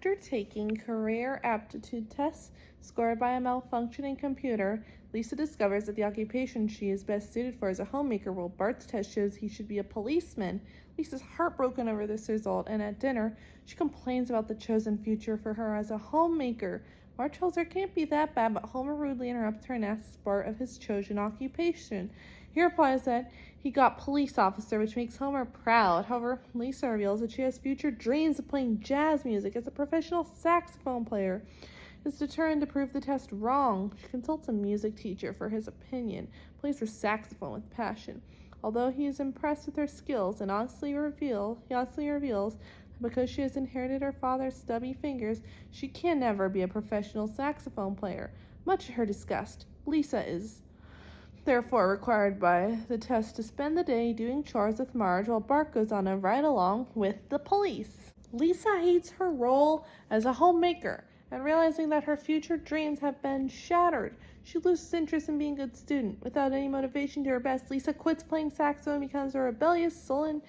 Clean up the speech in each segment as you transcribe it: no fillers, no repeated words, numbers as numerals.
After taking career aptitude tests scored by a malfunctioning computer, Lisa discovers that the occupation she is best suited for is a homemaker, while Bart's test shows he should be a policeman. Lisa's heartbroken over this result, and at dinner, she complains about the chosen future for her as a homemaker. Bart tells her it can't be that bad, but Homer rudely interrupts her and asks Bart of his chosen occupation. He replies that he got police officer, which makes Homer proud. However, Lisa reveals that she has future dreams of playing jazz music as a professional saxophone player. Is determined to prove the test wrong. She consults a music teacher for his opinion, plays her saxophone with passion. Although he is impressed with her skills and he honestly reveals that because she has inherited her father's stubby fingers, she can never be a professional saxophone player. Much to her disgust, Lisa is therefore required by the test to spend the day doing chores with Marge while Bart goes on a ride along with the police. Lisa hates her role as a homemaker, and realizing that her future dreams have been shattered, she loses interest in being a good student. Without any motivation to her best, Lisa quits playing saxophone and becomes a rebellious, sullen,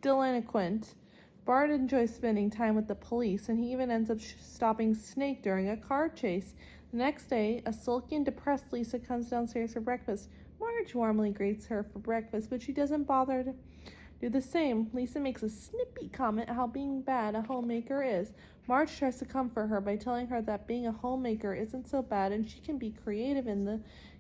delinquent. Bart enjoys spending time with the police, and he even ends up stopping Snake during a car chase. The next day, a sulky and depressed Lisa comes downstairs for breakfast. Marge warmly greets her for breakfast, but she doesn't bother to do the same. Lisa makes a snippy comment how being bad a homemaker is. Marge tries to comfort her by telling her that being a homemaker isn't so bad and she can be creative in the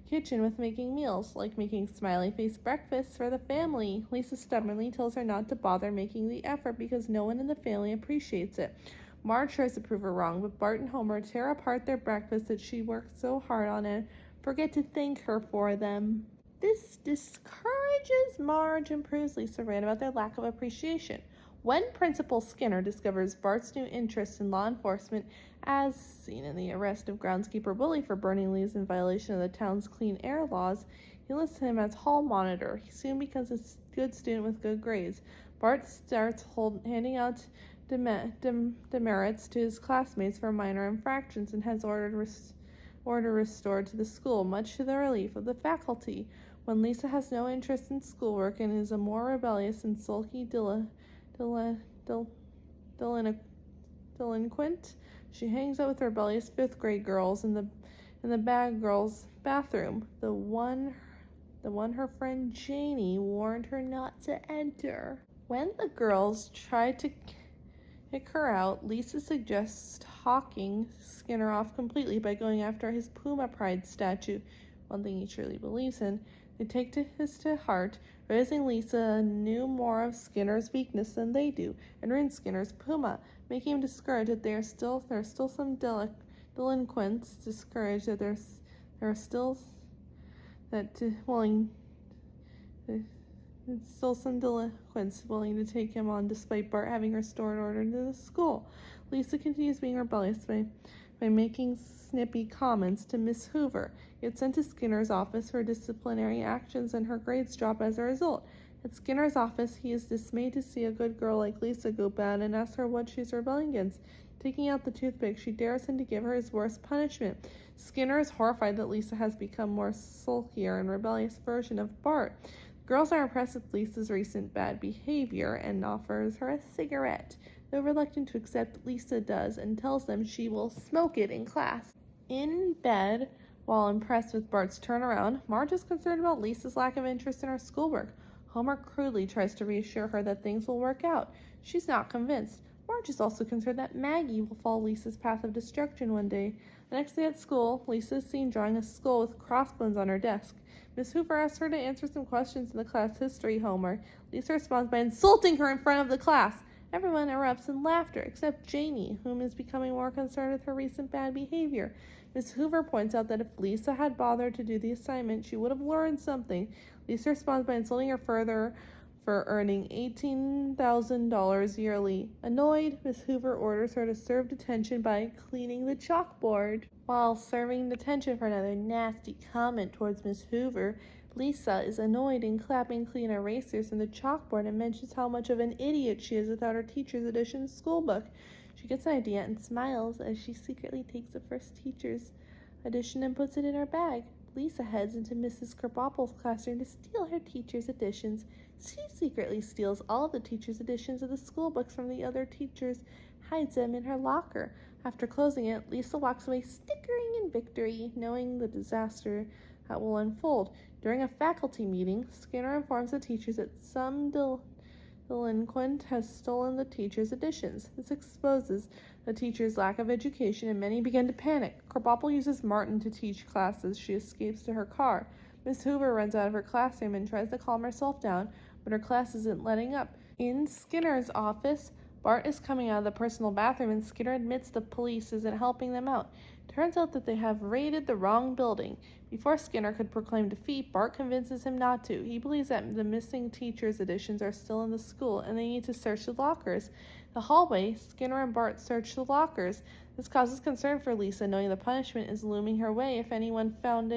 kitchen with making meals, like making smiley face breakfasts for the family. Lisa stubbornly tells her not to bother making the effort because no one in the family appreciates it. Marge tries to prove her wrong, but Bart and Homer tear apart their breakfast that she worked so hard on and forget to thank her for them. This discourages Marge and proves Lisa right about their lack of appreciation. When Principal Skinner discovers Bart's new interest in law enforcement, as seen in the arrest of groundskeeper Willie for burning leaves in violation of the town's clean air laws, he lists him as hall monitor. He soon becomes a good student with good grades. Bart starts handing out demerits to his classmates for minor infractions and has order restored to the school, much to the relief of the faculty. When Lisa has no interest in schoolwork and is a more rebellious and sulky delinquent, she hangs out with rebellious fifth-grade girls in the bad girls' bathroom, the one her friend Janie warned her not to enter. When the girls try to kick her out, Lisa suggests talking Skinner off completely by going after his Puma Pride statue, one thing he truly believes in. They take this to heart, realizing Lisa knew more of Skinner's weakness than they do, and ruined Skinner's Puma, making him discouraged that there are still some delinquents discouraged that there are still some delinquents willing to take him on despite Bart having restored order to the school. Lisa continues being rebellious by making snippy comments to Miss Hoover, yet sent to Skinner's office for disciplinary actions, and her grades drop as a result. At Skinner's office, he is dismayed to see a good girl like Lisa go bad and asks her what she's rebelling against. Taking out the toothpick, she dares him to give her his worst punishment. Skinner is horrified that Lisa has become more sulkier and rebellious version of Bart. Girls are impressed with Lisa's recent bad behavior and offers her a cigarette. Though reluctant to accept, Lisa does and tells them she will smoke it in class. In bed, while impressed with Bart's turnaround, Marge is concerned about Lisa's lack of interest in her schoolwork. Homer crudely tries to reassure her that things will work out. She's not convinced. Marge is also concerned that Maggie will follow Lisa's path of destruction one day. The next day at school, Lisa is seen drawing a skull with crossbones on her desk. Miss Hoover asks her to answer some questions in the class history homework. Lisa responds by insulting her in front of the class. Everyone erupts in laughter, except Janie, whom is becoming more concerned with her recent bad behavior. Miss Hoover points out that if Lisa had bothered to do the assignment, she would have learned something. Lisa responds by insulting her further for earning $18,000 yearly. Annoyed, Miss Hoover orders her to serve detention by cleaning the chalkboard. While serving detention for another nasty comment towards Miss Hoover, Lisa is annoyed and clapping clean erasers from the chalkboard and mentions how much of an idiot she is without her teacher's edition schoolbook. She gets an idea and smiles as she secretly takes the first teacher's edition and puts it in her bag. Lisa heads into Mrs. Krabappel's classroom to steal her teacher's editions. She secretly steals all of the teacher's editions of the school books from the other teachers, hides them in her locker. After closing it, Lisa walks away snickering in victory, knowing the disaster that will unfold. During a faculty meeting, Skinner informs the teachers that some delinquent has stolen the teacher's editions. This exposes the teacher's lack of education, and many begin to panic. Krabappel uses Martin to teach classes. She escapes to her car. Miss Hoover runs out of her classroom and tries to calm herself down, but her class isn't letting up. In Skinner's office, Bart is coming out of the personal bathroom, and Skinner admits the police isn't helping them out. Turns out that they have raided the wrong building. Before Skinner could proclaim defeat, Bart convinces him not to. He believes that the missing teacher's editions are still in the school, and they need to search the lockers. The hallway, Skinner and Bart search the lockers. This causes concern for Lisa, knowing the punishment is looming her way if anyone found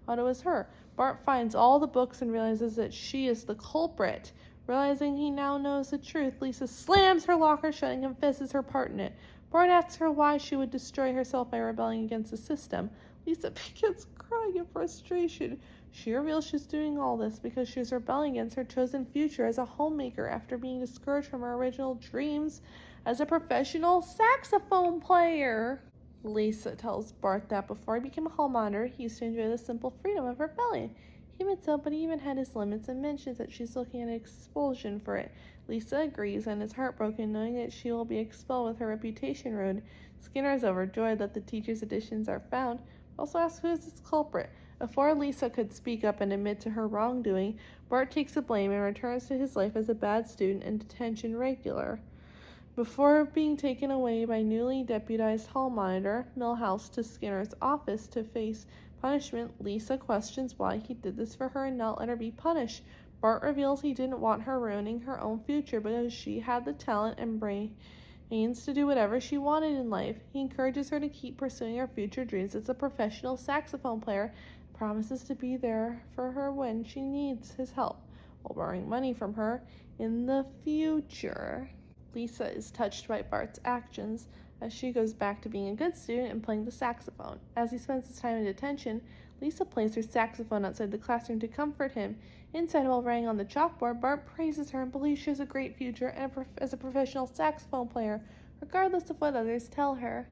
out it was her. Bart finds all the books and realizes that she is the culprit. Realizing he now knows the truth, Lisa slams her locker shut and confesses her part in it. Bart asks her why she would destroy herself by rebelling against the system. Lisa begins crying in frustration. She reveals she's doing all this because she's rebelling against her chosen future as a homemaker after being discouraged from her original dreams as a professional saxophone player. Lisa tells Bart that before he became a hall monitor, he used to enjoy the simple freedom of rebellion. He admits so, but he even had his limits and mentions that she's looking at expulsion for it. Lisa agrees and is heartbroken, knowing that she will be expelled with her reputation ruined. Skinner is overjoyed that the teacher's editions are found, but also asks who is this culprit. Before Lisa could speak up and admit to her wrongdoing, Bart takes the blame and returns to his life as a bad student and detention regular. Before being taken away by newly deputized hall monitor Milhouse to Skinner's office to face punishment, Lisa questions why he did this for her and not let her be punished. Bart reveals he didn't want her ruining her own future because she had the talent and brains to do whatever she wanted in life. He encourages her to keep pursuing her future dreams as a professional saxophone player, and promises to be there for her when she needs his help, while borrowing money from her in the future. Lisa is touched by Bart's actions as she goes back to being a good student and playing the saxophone. As he spends his time in detention, Lisa plays her saxophone outside the classroom to comfort him. Inside, while writing on the chalkboard, Bart praises her and believes she has a great future as a professional saxophone player, regardless of what others tell her.